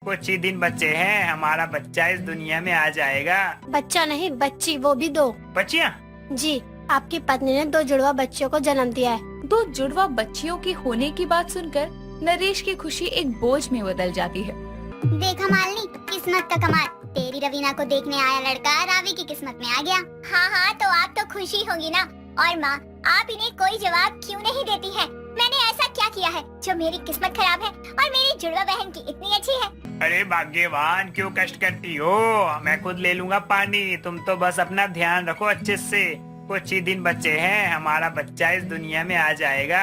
कुछ ही दिन बचे हैं, हमारा बच्चा इस दुनिया में आ जाएगा। बच्चा नहीं, बच्ची, वो भी 2। बच्चियाँ? जी, आपकी पत्नी ने 2 जुड़वा बच्चियों को जन्म दिया है। 2 जुड़वा बच्चियों के होने की बात सुनकर नरेश की खुशी एक बोझ में बदल जाती है। देखा मालिनी, किस्मत का कमाल, तेरी रवीना को देखने आया लड़का रावी की किस्मत में आ गया। हाँ, तो आप तो खुशी होगी ना। और माँ, आप इन्हें कोई जवाब क्यों नहीं देती है? मैंने ऐसा क्या किया है जो मेरी किस्मत खराब है और मेरी जुड़वा बहन की इतनी अच्छी है? अरे भाग्यवान, क्यों कष्ट करती हो? मैं खुद ले लूंगा पानी, तुम तो बस अपना ध्यान रखो अच्छे से। कुछ ही दिन बचे हैं, हमारा बच्चा इस दुनिया में आ जाएगा।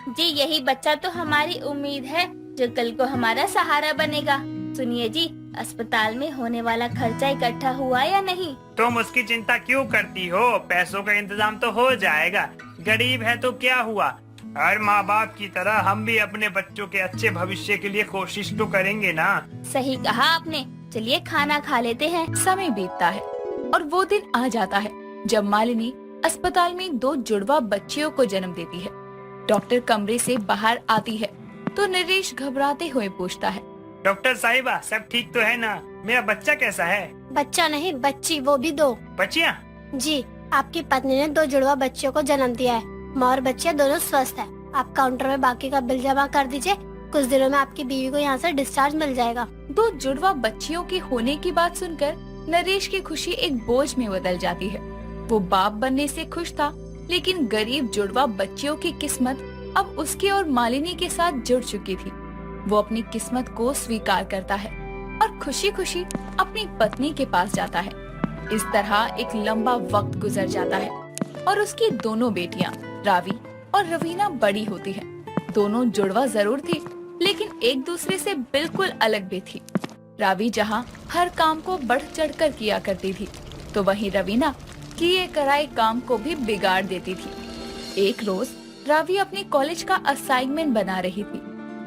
जी, यही बच्चा तो हमारी उम्मीद है जो कल को हमारा सहारा बनेगा। सुनिए जी, अस्पताल में होने वाला खर्चा इकट्ठा हुआ या नहीं? तुम उसकी चिंता क्यों करती हो? पैसों का इंतजाम तो हो जाएगा। गरीब है तो क्या हुआ, हर माँ बाप की तरह हम भी अपने बच्चों के अच्छे भविष्य के लिए कोशिश तो करेंगे ना। सही कहा आपने। चलिए खाना खा लेते हैं। समय बीतता है और वो दिन आ जाता है जब मालिनी अस्पताल में 2 जुड़वा बच्चियों को जन्म देती है। डॉक्टर कमरे से बाहर आती है तो नरेश घबराते हुए पूछता है, डॉक्टर साहिबा, सब ठीक तो है ना? मेरा बच्चा कैसा है? बच्चा नहीं, बच्ची, वो भी 2। बच्चियाँ? जी, आपकी पत्नी ने 2 जुड़वा बच्चियों को जन्म दिया है। माँ और बच्चियाँ दोनों स्वस्थ है। आप काउंटर में बाकी का बिल जमा कर दीजिए। कुछ दिनों में आपकी बीवी को यहाँ से डिस्चार्ज मिल जाएगा। 2 जुड़वा बच्चियों के होने की बात सुनकर नरेश की खुशी एक बोझ में बदल जाती है। वो बाप बनने से खुश था, लेकिन गरीब जुड़वा बच्चियों की किस्मत अब उसके और मालिनी के साथ जुड़ चुकी थी। वो अपनी किस्मत को स्वीकार करता है और खुशी खुशी अपनी पत्नी के पास जाता है। इस तरह एक लंबा वक्त गुजर जाता है और उसकी दोनों बेटियां रावी और रवीना बड़ी होती हैं। दोनों जुड़वा जरूर थी, लेकिन एक दूसरे से बिल्कुल अलग भी थी। रावी जहां हर काम को बढ़ चढ़कर किया करती थी, तो वहीं रवीना किए कराए काम को भी बिगाड़ देती थी। एक रोज रावी अपनी कॉलेज का असाइनमेंट बना रही थी।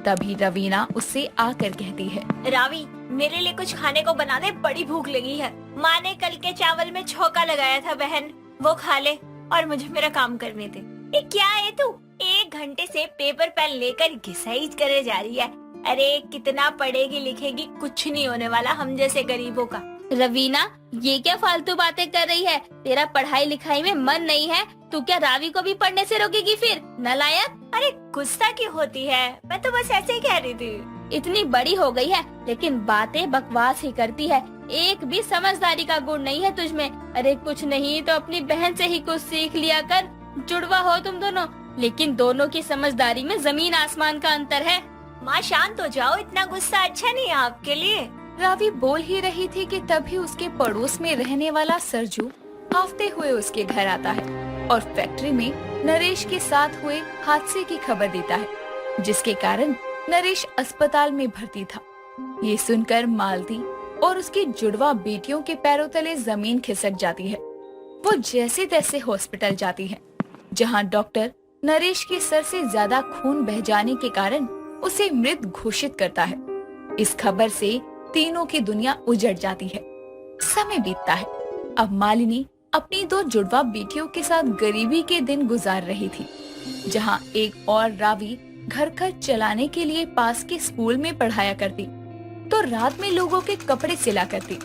तभी रवीना उससे आकर कहती है, रावी, मेरे लिए कुछ खाने को बना दे, बड़ी भूख लगी है। माँ ने कल के चावल में छौंका लगाया था बहन, वो खा ले और मुझे मेरा काम करने दे। ये क्या है तू? 1 घंटे से पेपर पेन लेकर घिसाई करे जा रही है। अरे कितना पढ़ेगी लिखेगी, कुछ नहीं होने वाला हम जैसे गरीबों का। रवीना, ये क्या फालतू बातें कर रही है? तेरा पढ़ाई लिखाई में मन नहीं है? तू क्या रावी को भी पढ़ने से रोकेगी फिर? नालायक! अरे गुस्सा क्यों होती है? मैं तो बस ऐसे ही कह रही थी। इतनी बड़ी हो गई है, लेकिन बातें बकवास ही करती है। एक भी समझदारी का गुण नहीं है तुझमें। अरे कुछ नहीं तो अपनी बहन से ही कुछ सीख लिया कर। जुड़वा हो तुम दोनों, लेकिन दोनों की समझदारी में जमीन आसमान का अंतर है। माँ शांत हो जाओ, इतना गुस्सा अच्छा नहीं है आपके लिए। रावी बोल ही रही थी कि तभी उसके पड़ोस में रहने वाला सरजू हाफते हुए उसके घर आता है और फैक्ट्री में नरेश के साथ हुए हादसे की खबर देता है, जिसके कारण नरेश अस्पताल में भर्ती था। ये सुनकर मालती और उसकी जुड़वा बेटियों के पैरों तले जमीन खिसक जाती है। वो जैसे तैसे हॉस्पिटल जाती है, जहां डॉक्टर नरेश के सर से ज्यादा खून बह जाने के कारण उसे मृत घोषित करता है। इस खबर से तीनों की दुनिया उजड़ जाती है। समय बीतता है। अब मालिनी अपनी 2 जुड़वा बेटियों के साथ गरीबी के दिन गुजार रही थी, जहां एक और रावी घर खर्च चलाने के लिए पास के स्कूल में पढ़ाया करती, तो रात में लोगों के कपड़े सिला करती।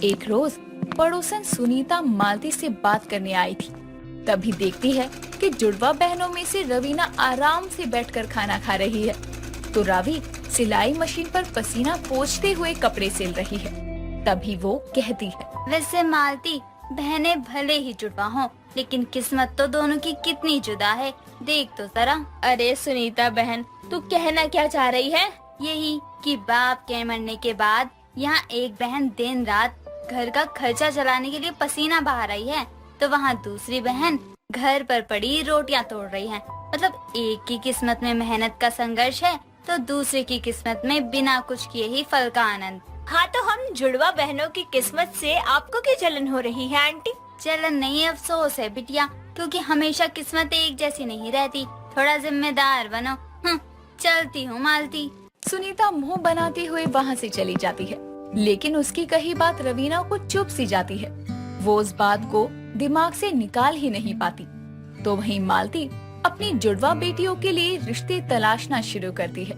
एक रोज पड़ोसन सुनीता मालती से बात करने आई थी। तभी देखती है कि जुड़वा बहनों में से रवीना आराम से बैठकर खाना खा रही है, तो रावी सिलाई मशीन पर पसीना पोंछते हुए कपड़े सिल रही है। तभी वो कहती है, वैसे मालती, बहनें भले ही जुड़वा हों, लेकिन किस्मत तो दोनों की कितनी जुदा है, देख तो जरा। अरे सुनीता बहन, तू कहना क्या चाह रही है? यही कि बाप के मरने के बाद यहाँ एक बहन दिन रात घर का खर्चा चलाने के लिए पसीना बहा रही है, तो वहाँ दूसरी बहन घर पर पड़ी रोटियाँ तोड़ रही है। मतलब एक की किस्मत में मेहनत का संघर्ष है, तो दूसरे की किस्मत में बिना कुछ किए ही फल का आनंद। हाँ, तो हम जुड़वा बहनों की किस्मत से आपको क्या जलन हो रही है आंटी? जलन नहीं, अफसोस है बिटिया, क्योंकि हमेशा किस्मत एक जैसी नहीं रहती। थोड़ा जिम्मेदार बनो। चलती हूँ मालती। सुनीता मुंह बनाते हुए वहाँ से चली जाती है, लेकिन उसकी कही बात रवीना को चुप सी जाती है। वो उस बात को दिमाग से निकाल ही नहीं पाती। तो वहीं मालती अपनी जुड़वा बेटियों के लिए रिश्ते तलाशना शुरू करती है।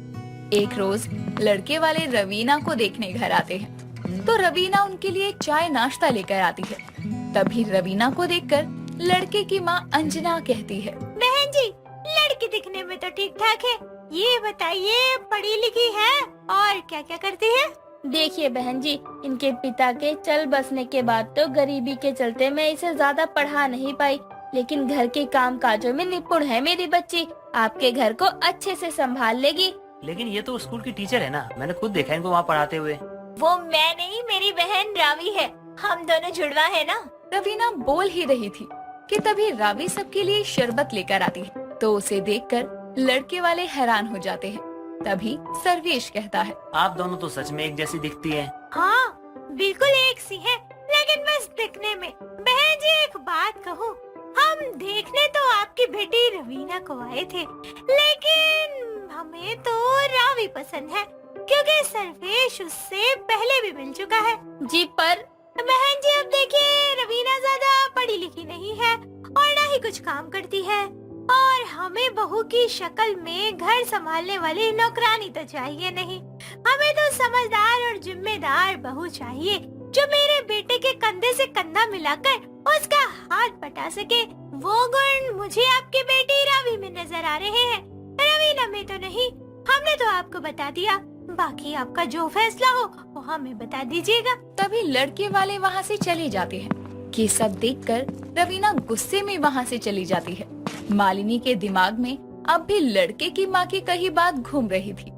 एक रोज लड़के वाले रवीना को देखने घर आते हैं तो रवीना उनके लिए चाय नाश्ता लेकर आती है। तभी रवीना को देखकर लड़के की माँ अंजना कहती है, बहन जी, लड़की दिखने में तो ठीक ठाक है, ये बताइए पढ़ी लिखी है और क्या क्या करती है? देखिए बहन जी, इनके पिता के चल बसने के बाद तो गरीबी के चलते मैं इसे ज्यादा पढ़ा नहीं पाई, लेकिन घर के काम काजों में निपुण है मेरी बच्ची। आपके घर को अच्छे से संभाल लेगी। लेकिन ये तो स्कूल की टीचर है ना, मैंने खुद देखा इनको वहाँ पढ़ाते हुए। वो मैं नहीं, मेरी बहन रावी है, हम दोनों जुड़वा है ना। रवीना बोल ही रही थी कि तभी रावी सबके लिए शरबत लेकर आती है तो उसे देखकर लड़के वाले हैरान हो जाते हैं। तभी सर्वेश कहता है, आप दोनों तो सच में एक जैसी दिखती है। हाँ बिल्कुल एक सी है, लेकिन बस दिखने में। बहन जी एक बात कहूँ, हम देखने तो आपकी बेटी रवीना को आए थे, लेकिन हमें तो रावी पसंद है क्योंकि सर्वेश उससे पहले भी मिल चुका है। जी पर बहन जी अब देखिए, रवीना ज्यादा पढ़ी लिखी नहीं है और ना ही कुछ काम करती है, और हमें बहू की शक्ल में घर संभालने वाली नौकरानी तो चाहिए नहीं। हमें तो समझदार और जिम्मेदार बहू चाहिए जो मेरे बेटे के कंधे से कंधा मिलाकर उसका हाथ बटा सके। वो गुण मुझे आपकी बेटी रावी में नजर आ रहे हैं, रवीना में तो नहीं। हमने तो आपको बता दिया, बाकी आपका जो फैसला हो वो हमें बता दीजिएगा। तभी लड़के वाले वहाँ से चले जाते हैं। ये सब देखकर रवीना गुस्से में वहाँ से चली जाती है। मालिनी के दिमाग में अब भी लड़के की माँ की कही बात घूम रही थी।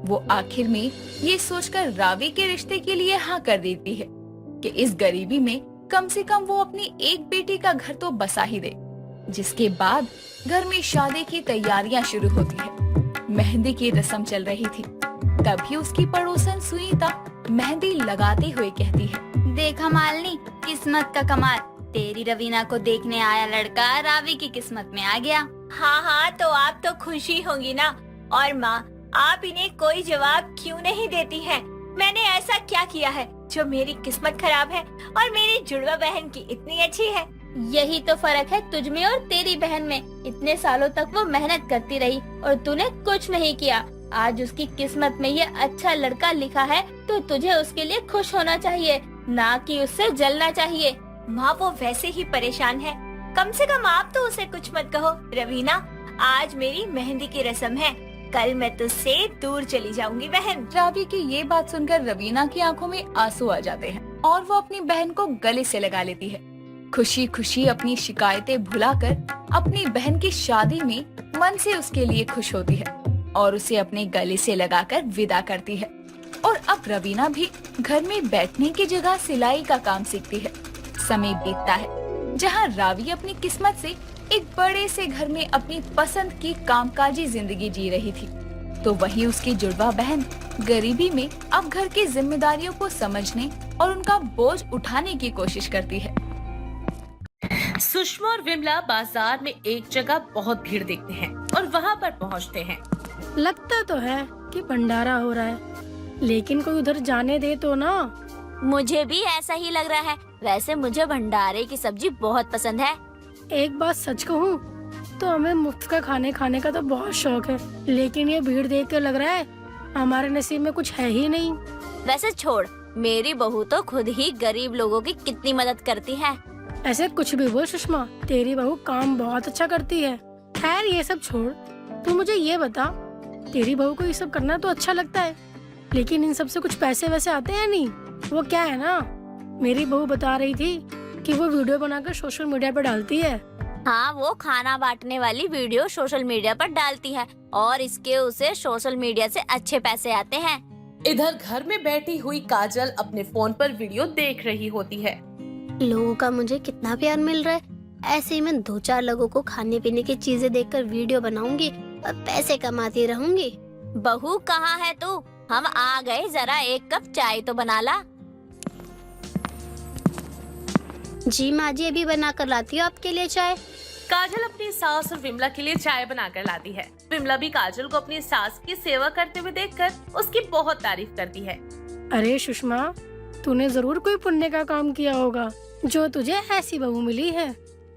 वो आखिर में ये सोचकर रावी के रिश्ते के लिए हाँ कर देती है कि इस गरीबी में कम से कम वो अपनी एक बेटी का घर तो बसा ही दे। जिसके बाद घर में शादी की तैयारियां शुरू होती है। मेहंदी की रस्म चल रही थी। तभी उसकी पड़ोसन सुनीता मेहंदी लगाते हुए कहती है, देखा मालिनी, किस्मत का कमाल, तेरी रवीना को देखने आया लड़का रावी की किस्मत में आ गया। हाँ हाँ, तो आप तो खुशी होंगी ना। और माँ, आप इन्हें कोई जवाब क्यों नहीं देती हैं? मैंने ऐसा क्या किया है जो मेरी किस्मत खराब है और मेरी जुड़वा बहन की इतनी अच्छी है? यही तो फर्क है तुझ में और तेरी बहन में। इतने सालों तक वो मेहनत करती रही और तूने कुछ नहीं किया। आज उसकी किस्मत में ये अच्छा लड़का लिखा है तो तुझे उसके लिए खुश होना चाहिए, ना कि उससे जलना चाहिए। माँ, वो वैसे ही परेशान है, कम से कम आप तो उसे कुछ मत कहो। रवीना, आज मेरी मेहंदी की रस्म है, कल मैं तुझसे दूर चली जाऊंगी बहन। रावी की ये बात सुनकर रवीना की आंखों में आंसू आ जाते हैं और वो अपनी बहन को गले से लगा लेती है। खुशी खुशी अपनी शिकायतें भुलाकर अपनी बहन की शादी में मन से उसके लिए खुश होती है और उसे अपने गले से लगाकर विदा करती है। और अब रवीना भी घर में बैठने की जगह सिलाई का काम सीखती है। समय बीतता है जहाँ रावी अपनी किस्मत से एक बड़े से घर में अपनी पसंद की कामकाजी जिंदगी जी रही थी, तो वहीं उसकी जुड़वा बहन गरीबी में अब घर की जिम्मेदारियों को समझने और उनका बोझ उठाने की कोशिश करती है। सुषमा और विमला बाजार में एक जगह बहुत भीड़ देखते हैं और वहाँ पर पहुँचते हैं। लगता तो है कि भंडारा हो रहा है, लेकिन कोई उधर जाने दे तो ना। मुझे भी ऐसा ही लग रहा है। वैसे मुझे भंडारे की सब्जी बहुत पसंद है। एक बात सच कहूँ तो हमें मुफ्त का खाने का तो बहुत शौक है, लेकिन ये भीड़ देख कर लग रहा है हमारे नसीब में कुछ है ही नहीं। वैसे छोड़, मेरी बहू तो खुद ही गरीब लोगों की कितनी मदद करती है। ऐसे कुछ भी बोल सुषमा, तेरी बहू काम बहुत अच्छा करती है। खैर ये सब छोड़, तू मुझे ये बता, तेरी बहू को ये सब करना तो अच्छा लगता है, लेकिन इन सब से कुछ पैसे वैसे आते हैं नहीं? वो क्या है ना, मेरी बहू बता रही थी कि वो वीडियो बनाकर सोशल मीडिया पर डालती है। हाँ, वो खाना बांटने वाली वीडियो सोशल मीडिया पर डालती है और इसके उसे सोशल मीडिया से अच्छे पैसे आते हैं। इधर घर में बैठी हुई काजल अपने फोन पर वीडियो देख रही होती है। लोगों का मुझे कितना प्यार मिल रहा है। ऐसे ही मैं 2-4 लोगों को खाने पीने की चीजें देखकर वीडियो बनाऊंगी और पैसे कमाती रहूंगी। बहू कहाँ है तू? हम आ गए, जरा एक कप चाय तो बना ला। जी माँ जी, अभी बना कर लाती हूँ आपके लिए चाय। काजल अपनी सास और विमला के लिए चाय बनाकर लाती है। विमला भी काजल को अपनी सास की सेवा करते हुए देखकर उसकी बहुत तारीफ करती है। अरे सुषमा, तूने जरूर कोई पुण्य का काम किया होगा जो तुझे ऐसी बहू मिली है।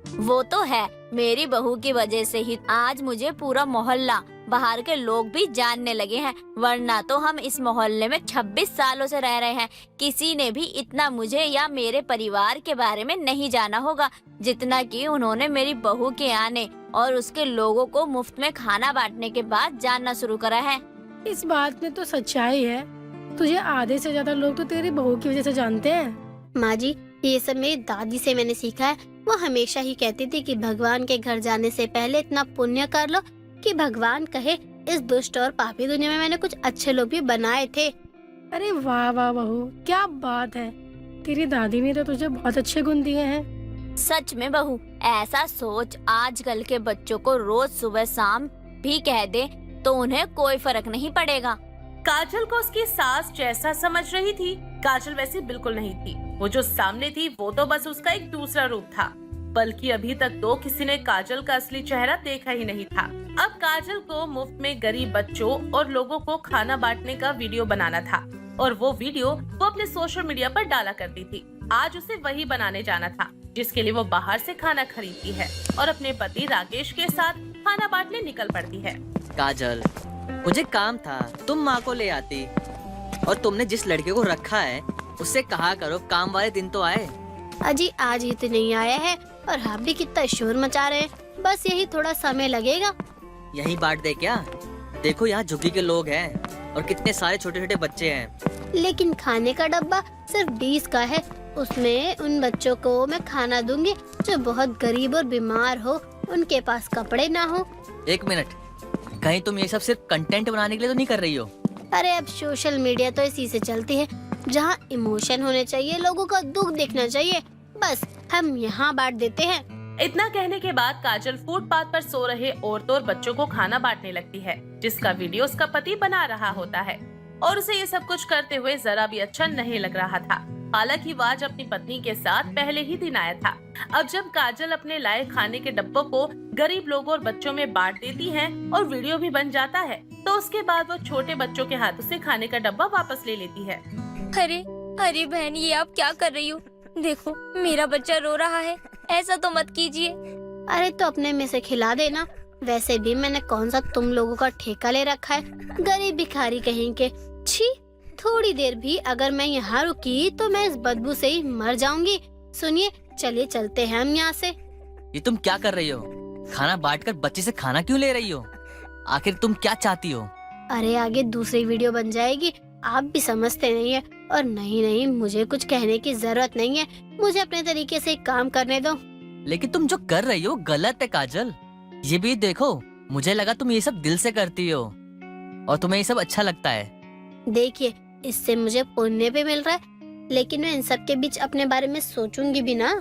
वो तो है, मेरी बहू की वजह से ही आज मुझे पूरा मोहल्ला बाहर के लोग भी जानने लगे हैं, वरना तो हम इस मोहल्ले में 26 सालों से रह रहे हैं, किसी ने भी इतना मुझे या मेरे परिवार के बारे में नहीं जाना होगा जितना कि उन्होंने मेरी बहू के आने और उसके लोगों को मुफ्त में खाना बांटने के बाद जानना शुरू करा है। इस बात में तो सच्चाई है, तुझे आधे से ज्यादा लोग तो तेरी बहू की वजह से जानते हैं। माँ जी, ये सब मेरी दादी से मैंने सीखा है। वो हमेशा ही कहती थी कि भगवान के घर जाने से पहले इतना पुण्य कर लो कि भगवान कहे इस दुष्ट और पापी दुनिया में मैंने कुछ अच्छे लोग भी बनाए थे। अरे वाह वाह बहू, क्या बात है, तेरी दादी ने तो तुझे बहुत अच्छे गुण दिए हैं। सच में बहू, ऐसा सोच आजकल के बच्चों को रोज सुबह शाम भी कह दे तो उन्हें कोई फर्क नहीं पड़ेगा। काजल को उसकी सास जैसा समझ रही थी, काजल वैसी बिल्कुल नहीं थी। वो जो सामने थी वो तो बस उसका एक दूसरा रूप था, बल्कि अभी तक तो किसी ने काजल का असली चेहरा देखा ही नहीं था। अब काजल को मुफ्त में गरीब बच्चों और लोगों को खाना बांटने का वीडियो बनाना था और वो वीडियो वो अपने सोशल मीडिया पर डाला करती थी। आज उसे वही बनाने जाना था जिसके लिए वो बाहर से खाना खरीदती है और अपने पति राकेश के साथ खाना बांटने निकल पड़ती है। काजल, मुझे काम था, तुम माँ को ले आती, और तुमने जिस लड़के को रखा है उससे कहा करो काम वाले दिन तो आए। अजी आज ही तो नहीं आया है और आप भी कितना शोर मचा रहे हैं, बस यही थोड़ा समय लगेगा। यही बांट दे क्या? देखो यहाँ झुग्गी के लोग हैं और कितने सारे छोटे छोटे बच्चे हैं। लेकिन खाने का डब्बा सिर्फ 20 का है, उसमें उन बच्चों को मैं खाना दूंगी जो बहुत गरीब और बीमार हो, उनके पास कपड़े ना हो। एक मिनट, कहीं तुम ये सब सिर्फ कंटेंट बनाने के लिए तो नहीं कर रही हो? अरे अब सोशल मीडिया तो इसी से चलती है, जहाँ इमोशन होने चाहिए, लोगों का दुख दिखना चाहिए, बस हम यहाँ बांट देते हैं। इतना कहने के बाद काजल फुटपाथ पर सो रहे औरतों और बच्चों को खाना बांटने लगती है, जिसका वीडियो उसका पति बना रहा होता है और उसे ये सब कुछ करते हुए जरा भी अच्छा नहीं लग रहा था। हालांकि वो आज अपनी पत्नी के साथ पहले ही दिन आया था। अब जब काजल अपने लाए खाने के डब्बों को गरीब लोगों और बच्चों में बांट देती है और वीडियो भी बन जाता है, तो उसके बाद वो छोटे बच्चों के हाथों से खाने का डब्बा वापस ले लेती है। अरे अरे बहन, ये आप क्या कर रही हो? देखो मेरा बच्चा रो रहा है, ऐसा तो मत कीजिए। अरे तो अपने में से खिला देना, वैसे भी मैंने कौन सा तुम लोगों का ठेका ले रखा है, गरीब भिखारी कहीं के। छी, थोड़ी देर भी अगर मैं यहाँ रुकी तो मैं इस बदबू से ही मर जाऊंगी। सुनिए, चलिए चलते हैं हम यहाँ से। ये तुम क्या कर रही हो? खाना बांटकर बच्चे से खाना क्यों ले रही हो? आखिर तुम क्या चाहती हो? अरे आगे दूसरी वीडियो बन जाएगी, आप भी समझते नहीं है। और नहीं, मुझे कुछ कहने की जरूरत नहीं है, मुझे अपने तरीके से काम करने दो। लेकिन तुम जो कर रही हो गलत है काजल। ये भी देखो, मुझे लगा तुम ये सब दिल से करती हो और तुम्हें ये सब अच्छा लगता है। देखिए, इससे मुझे पुण्य भी मिल रहा है, लेकिन मैं इन सब के बीच अपने बारे में सोचूंगी भी ना।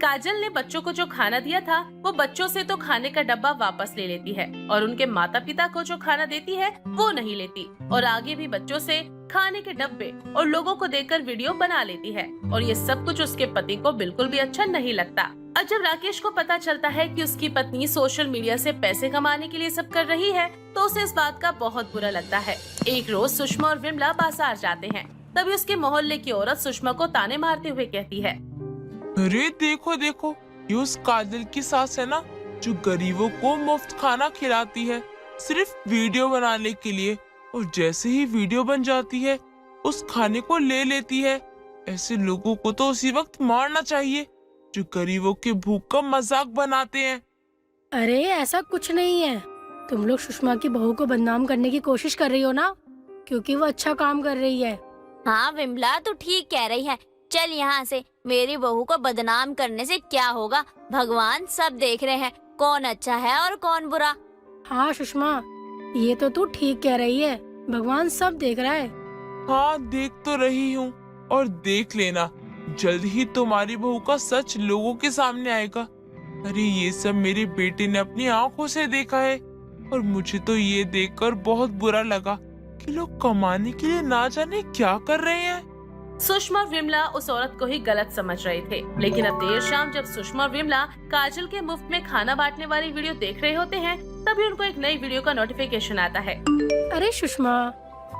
काजल ने बच्चों को जो खाना दिया था वो बच्चों से तो खाने का डब्बा वापस ले लेती है और उनके माता पिता को जो खाना देती है वो नहीं लेती और आगे भी बच्चों से खाने के डब्बे और लोगों को देकर वीडियो बना लेती है और ये सब कुछ उसके पति को बिल्कुल भी अच्छा नहीं लगता। अब जब राकेश को पता चलता है कि उसकी पत्नी सोशल मीडिया से पैसे कमाने के लिए सब कर रही है तो उसे इस बात का बहुत बुरा लगता है। एक रोज सुषमा और विमला बाजार जाते हैं, तभी उसके मोहल्ले की औरत सुषमा को ताने मारते हुए कहती है, अरे देखो देखो, ये उस काजल की सास है ना जो गरीबों को मुफ्त खाना खिलाती है सिर्फ वीडियो बनाने के लिए, और जैसे ही वीडियो बन जाती है उस खाने को ले लेती है। ऐसे लोगों को तो उसी वक्त मारना चाहिए जो गरीबों के भूख का मजाक बनाते हैं। अरे ऐसा कुछ नहीं है, तुम लोग सुषमा की बहू को बदनाम करने की कोशिश कर रही हो ना, क्योंकि वो अच्छा काम कर रही है। हाँ विमला, तू ठीक कह रही है। चल यहाँ से, मेरी बहू को बदनाम करने से क्या होगा, भगवान सब देख रहे हैं कौन अच्छा है और कौन बुरा। हाँ सुषमा, ये तो तू ठीक कह रही है, भगवान सब देख रहा है। हाँ देख तो रही हूँ, और देख लेना जल्द ही तुम्हारी बहू का सच लोगों के सामने आएगा। अरे ये सब मेरे बेटे ने अपनी आंखों से देखा है और मुझे तो ये देखकर बहुत बुरा लगा कि लोग कमाने के लिए ना जाने क्या कर रहे हैं। सुषमा और विमला उस औरत को ही गलत समझ रहे थे, लेकिन अब देर शाम जब सुषमा और विमला काजल के मुफ्त में खाना बांटने वाली वीडियो देख रहे होते हैं तभी उनको एक नई वीडियो का नोटिफिकेशन आता है। अरे सुषमा,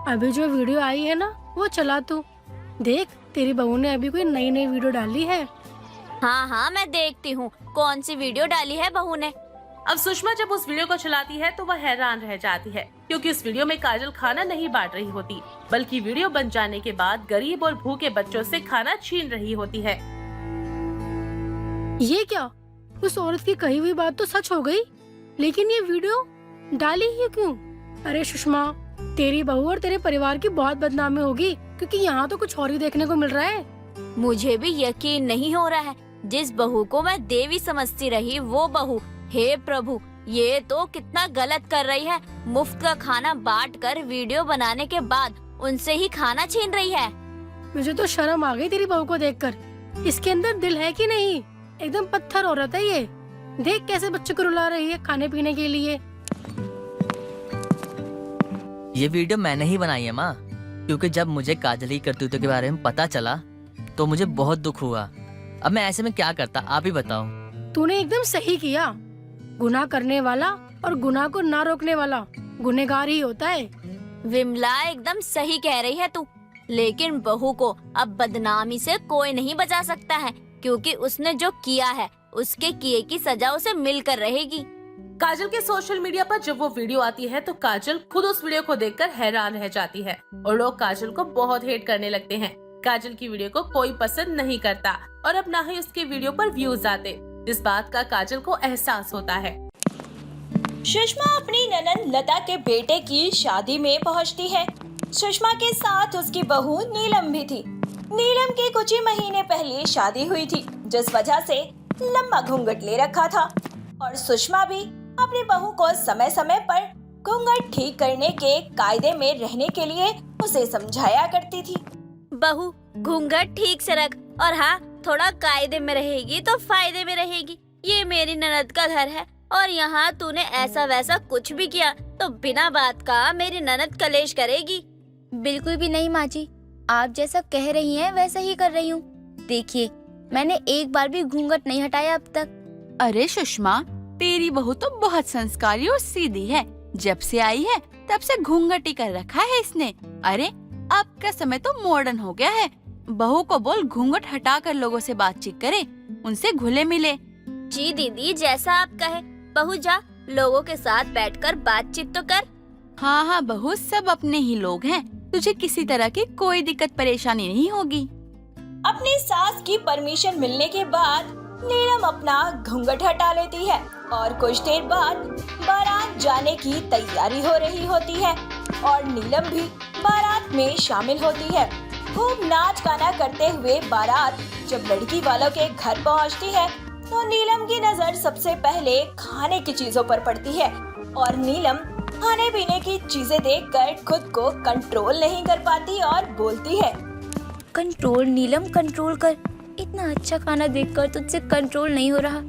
अभी जो वीडियो आई है ना वो चला तू देख, तेरी बहू ने अभी कोई नई वीडियो डाली है। हाँ मैं देखती हूँ कौन सी वीडियो डाली है बहू ने। अब सुषमा जब उस वीडियो को चलाती है तो वह हैरान रह जाती है, क्योंकि उस वीडियो में काजल खाना नहीं बांट रही होती, बल्कि वीडियो बन जाने के बाद गरीब और भूखे बच्चों से खाना छीन रही होती है। ये क्या? उस औरत की कही हुई बात तो सच हो गई, लेकिन ये वीडियो डाली ही क्यों? अरे सुषमा, तेरी बहू और तेरे परिवार की बहुत बदनामी होगी, क्योंकि यहाँ तो कुछ और ही देखने को मिल रहा है। मुझे भी यकीन नहीं हो रहा है, जिस बहू को मैं देवी समझती रही वो बहू, हे प्रभु, ये तो कितना गलत कर रही है। मुफ्त का खाना बांटकर वीडियो बनाने के बाद उनसे ही खाना छीन रही है। मुझे तो शर्म आ गई तेरी बहू को देखकर। इसके अंदर दिल है कि नहीं? एकदम पत्थर औरत है ये। देख कैसे बच्चों को रुला रही है खाने पीने के लिए। ये वीडियो मैंने ही बनाई है माँ, क्योंकि जब मुझे काजल की करतूतों के बारे में पता चला तो मुझे बहुत दुख हुआ। अब मैं ऐसे में क्या करता, आप ही बताओ। तूने एकदम सही किया। गुनाह करने वाला और गुनाह को ना रोकने वाला गुनहगार ही होता है। विमला एकदम सही कह रही है तू, लेकिन बहू को अब बदनामी से कोई नहीं बचा सकता है, क्योंकि उसने जो किया है उसके किए की सजा उसे मिलकर रहेगी। काजल के सोशल मीडिया पर जब वो वीडियो आती है तो काजल खुद उस वीडियो को देखकर हैरान रह जाती है और लोग काजल को बहुत हेट करने लगते हैं। काजल की वीडियो को कोई पसंद नहीं करता और अब ना ही उसके वीडियो पर व्यूज आते, जिस बात का काजल को एहसास होता है। सुषमा अपनी ननद लता के बेटे की शादी में पहुंचती है। सुषमा के साथ उसकी बहू नीलम भी थी। नीलम की कुछ ही महीने पहले शादी हुई थी, जिस वजह से लंबा घूंघट ले रखा था और सुषमा भी अपनी बहू को समय समय पर घूंघट ठीक करने के कायदे में रहने के लिए उसे समझाया करती थी। बहू, घूंघट ठीक से रख, और हाँ, थोड़ा कायदे में रहेगी तो फायदे में रहेगी। ये मेरी ननद का घर है और यहाँ तूने ऐसा वैसा कुछ भी किया तो बिना बात का मेरी ननद कलेश करेगी। बिल्कुल भी नहीं माँ जी, आप जैसा कह रही हैं वैसा ही कर रही हूँ। देखिए, मैंने एक बार भी घूंघट नहीं हटाया अब तक। अरे सुषमा, तेरी बहू तो बहुत संस्कारी और सीधी है। जब से आई है तब से घूंघट ही कर रखा है इसने। अरे अब का समय तो मॉडर्न हो गया है। बहू को बोल घूंघट हटाकर लोगों से बातचीत करे, उनसे घुले मिले। जी दीदी, जैसा आप कहे। बहू जा, लोगों के साथ बैठकर बातचीत तो कर। हाँ हाँ बहू, सब अपने ही लोग हैं, तुझे किसी तरह की कोई दिक्कत परेशानी नहीं होगी। अपनी सास की परमिशन मिलने के बाद नीलम अपना घूंघट हटा लेती है और कुछ देर बाद बारात जाने की तैयारी हो रही होती है और नीलम भी बारात में शामिल होती है। खूब नाच गाना करते हुए बारात जब लड़की वालों के घर पहुंचती है तो नीलम की नजर सबसे पहले खाने की चीजों पर पड़ती है और नीलम खाने पीने की चीजें देखकर खुद को कंट्रोल नहीं कर पाती और बोलती है, कंट्रोल नीलम, कंट्रोल कर। इतना अच्छा खाना देखकर तुझसे कंट्रोल नहीं हो रहा,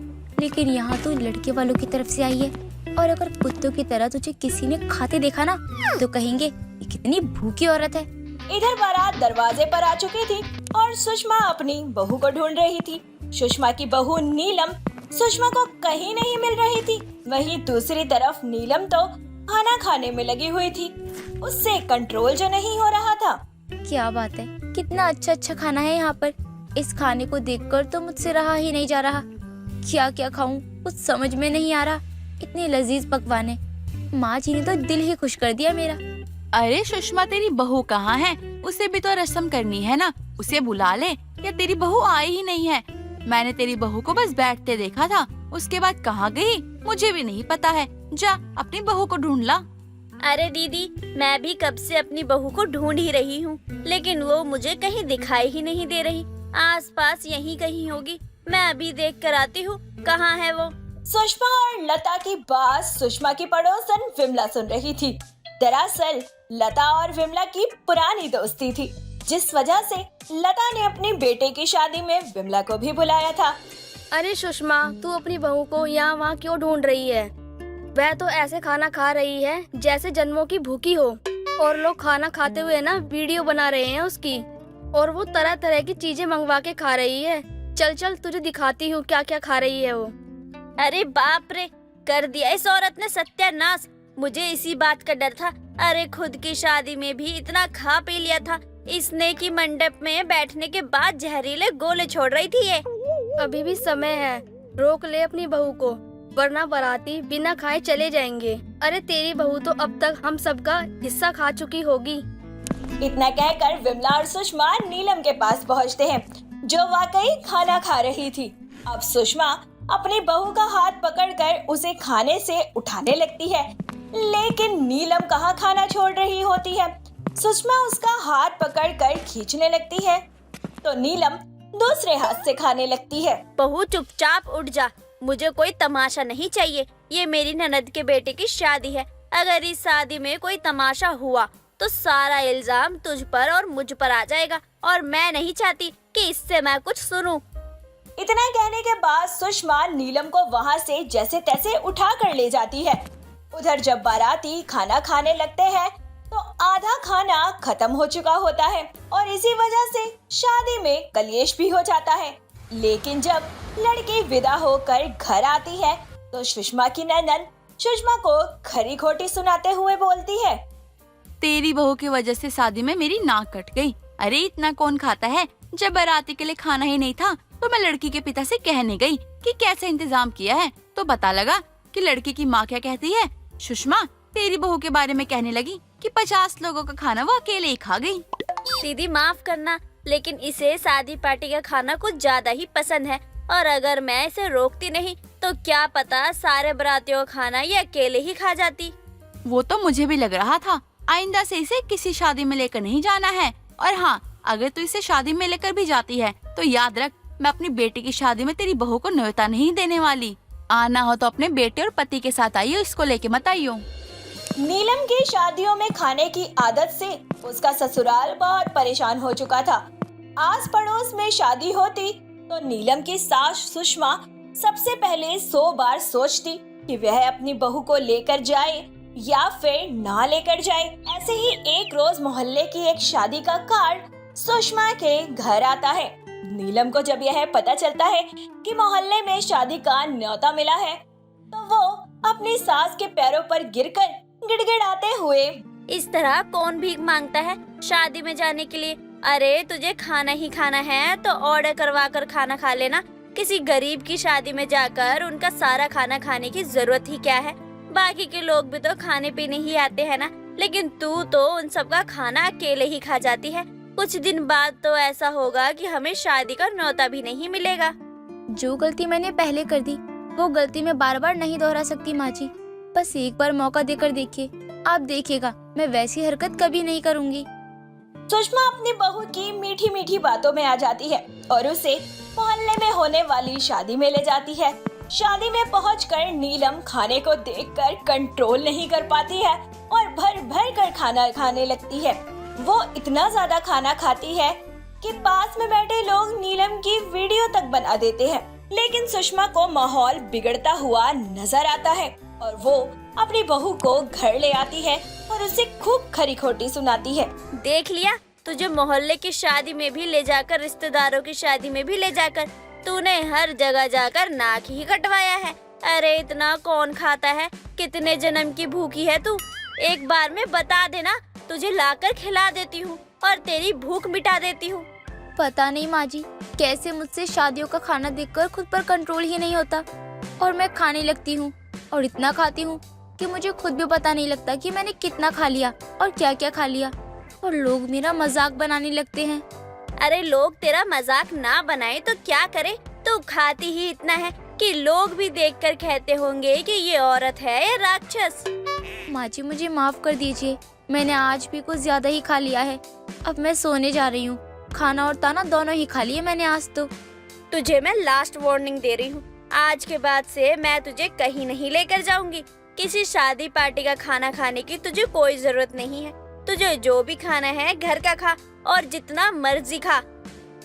लेकिन यहाँ तो लड़के वालों की तरफ से आई है और अगर कुत्तों की तरह तुझे किसी ने खाते देखा ना तो कहेंगे ये कितनी भूखी औरत है। इधर बारात दरवाजे पर आ चुकी थी और सुषमा अपनी बहू को ढूंढ रही थी। सुषमा की बहू नीलम सुषमा को कहीं नहीं मिल रही थी। वहीं दूसरी तरफ नीलम तो खाना खाने में लगी हुई थी, उससे कंट्रोल जो नहीं हो रहा था। क्या बात है, कितना अच्छा अच्छा खाना है यहाँ पर। इस खाने को देखकर तो मुझसे रहा ही नहीं जा रहा। क्या क्या खाऊं कुछ समझ में नहीं आ रहा। इतने लजीज पकवान है। माँ जी ने तो दिल ही खुश कर दिया मेरा। अरे सुषमा, तेरी बहू कहाँ है? उसे भी तो रस्म करनी है ना, उसे बुला ले। या तेरी बहू आई ही नहीं है? मैंने तेरी बहू को बस बैठते देखा था, उसके बाद कहाँ गई मुझे भी नहीं पता है। जा अपनी बहू को ढूंढ ला। अरे दीदी, मैं भी कब से अपनी बहू को ढूंढ ही रही हूँ, लेकिन वो मुझे कहीं दिखाई ही नहीं दे रही। आसपास यहीं कहीं होगी, मैं अभी देख कर आती हूँ कहाँ है वो। सुषमा और लता की बात सुषमा की पड़ोसन विमला सुन रही थी। दरअसल लता और विमला की पुरानी दोस्ती थी, जिस वजह से लता ने अपने बेटे की शादी में विमला को भी बुलाया था। अरे सुषमा, तू अपनी बहू को यहाँ वहाँ क्यों ढूंढ रही है? वह तो ऐसे खाना खा रही है जैसे जन्मों की भूखी हो, और लोग खाना खाते हुए ना वीडियो बना रहे हैं उसकी, और वो तरह तरह की चीजें मंगवा के खा रही है। चल चल तुझे दिखाती हूँ क्या क्या खा रही है वो। अरे बाप रे, कर दिया इस औरत ने सत्यानाश। मुझे इसी बात का डर था। अरे खुद की शादी में भी इतना खा पी लिया था इसने कि मंडप में बैठने के बाद जहरीले गोले छोड़ रही थी ये। अभी भी समय है, रोक ले अपनी बहू को। वरना बाराती बिना खाए चले जाएंगे। अरे तेरी बहू तो अब तक हम सबका हिस्सा खा चुकी होगी। इतना कहकर विमला और सुषमा नीलम के पास पहुंचते हैं, जो वाकई खाना खा रही थी। अब सुषमा अपनी बहू का हाथ पकड़कर उसे खाने से उठाने लगती है, लेकिन नीलम कहाँ खाना छोड़ रही होती है। सुषमा उसका हाथ पकड़कर खींचने लगती है तो नीलम दूसरे हाथ से खाने लगती है। बहू चुपचाप उठ जा, मुझे कोई तमाशा नहीं चाहिए। ये मेरी ननद के बेटे की शादी है। अगर इस शादी में कोई तमाशा हुआ तो सारा इल्जाम तुझ पर और मुझ पर आ जाएगा, और मैं नहीं चाहती कि इससे मैं कुछ सुनूं। इतना कहने के बाद सुषमा नीलम को वहाँ से जैसे तैसे उठा कर ले जाती है। उधर जब बाराती खाना खाने लगते हैं तो आधा खाना खत्म हो चुका होता है और इसी वजह से शादी में कलेश भी हो जाता है। लेकिन जब लड़की विदा होकर घर आती है तो सुषमा की ननद सुषमा को खरी खोटी सुनाते हुए बोलती है, तेरी बहू की वजह से शादी में मेरी नाक कट गई। अरे इतना कौन खाता है? जब बाराती के लिए खाना ही नहीं था तो मैं लड़की के पिता से कहने गई कि कैसे इंतजाम किया है, तो पता लगा कि लड़की की माँ क्या कहती है, सुषमा तेरी बहू के बारे में कहने लगी कि 50 लोगों का खाना वो अकेले ही खा गई। दीदी माफ करना, लेकिन इसे शादी पार्टी का खाना कुछ ज्यादा ही पसंद है, और अगर मैं इसे रोकती नहीं तो क्या पता सारे बारातियों का खाना ये अकेले ही खा जाती। वो तो मुझे भी लग रहा था। आइंदा से इसे किसी शादी में लेकर नहीं जाना है। और हाँ, अगर तू इसे शादी में लेकर भी जाती है तो याद रख, मैं अपनी बेटी की शादी में तेरी बहू को न्योता नहीं देने वाली। आना हो तो अपने बेटे और पति के साथ आइयो, इसको लेके मत आइयो। नीलम की शादियों में खाने की आदत से उसका ससुराल बहुत परेशान हो चुका था। आस पड़ोस में शादी होती तो नीलम की सास सुषमा सबसे पहले 100 बार सोचती कि वह अपनी बहू को लेकर जाए या फिर ना लेकर जाए। ऐसे ही एक रोज मोहल्ले की एक शादी का कार्ड सुषमा के घर आता है। नीलम को जब यह पता चलता है कि मोहल्ले में शादी का न्योता मिला है तो वो अपनी सास के पैरों पर गिरकर गिड़गिड़ाते हुए, इस तरह कौन भीख मांगता है शादी में जाने के लिए? अरे तुझे खाना ही खाना है तो ऑर्डर करवा कर खाना खा लेना। किसी गरीब की शादी में जाकर उनका सारा खाना खाने की जरूरत ही क्या है? बाकी के लोग भी तो खाने पीने ही आते हैं ना, लेकिन तू तो उन सबका खाना अकेले ही खा जाती है। कुछ दिन बाद तो ऐसा होगा कि हमें शादी का न्योता भी नहीं मिलेगा। जो गलती मैंने पहले कर दी वो गलती मैं बार बार नहीं दोहरा सकती माँ जी। बस एक बार मौका देकर देखिए, आप देखिएगा मैं वैसी हरकत कभी नहीं करूँगी। सुषमा अपनी बहू की मीठी मीठी बातों में आ जाती है और उसे मोहल्ले में होने वाली शादी में ले जाती है। शादी में पहुंचकर नीलम खाने को देखकर कंट्रोल नहीं कर पाती है और भर भर कर खाना खाने लगती है। वो इतना ज्यादा खाना खाती है कि पास में बैठे लोग नीलम की वीडियो तक बना देते हैं। लेकिन सुषमा को माहौल बिगड़ता हुआ नजर आता है और वो अपनी बहू को घर ले आती है और उसे खूब खरी खोटी सुनाती है। देख लिया, तुझे मोहल्ले की शादी में भी ले जाकर, रिश्तेदारों की शादी में भी ले जाकर तूने हर जगह जाकर नाक ही कटवाया है। अरे इतना कौन खाता है? कितने जन्म की भूखी है तू? एक बार में बता देना, तुझे लाकर खिला देती हूँ और तेरी भूख मिटा देती हूँ। पता नहीं माँ जी, कैसे मुझसे शादियों का खाना देखकर खुद पर कंट्रोल ही नहीं होता और मैं खाने लगती हूँ और इतना खाती हूँ कि मुझे खुद भी पता नहीं लगता कि मैंने कितना खा लिया और क्या क्या खा लिया, और लोग मेरा मजाक बनाने लगते हैं। अरे लोग तेरा मजाक ना बनाए तो क्या करे? तू खाती ही इतना है कि लोग भी देखकर कहते होंगे कि ये औरत है या राक्षस। माँ जी मुझे माफ कर दीजिए, मैंने आज भी कुछ ज्यादा ही खा लिया है। अब मैं सोने जा रही हूँ। खाना और ताना दोनों ही खा लिए मैंने आज तो। तुझे मैं लास्ट वार्निंग दे रही हूँ, आज के बाद से मैं तुझे कहीं नहीं लेकर जाऊंगी। किसी शादी पार्टी का खाना खाने की तुझे कोई जरूरत नहीं है। तुझे जो भी खाना है घर का खा और जितना मर्जी खा।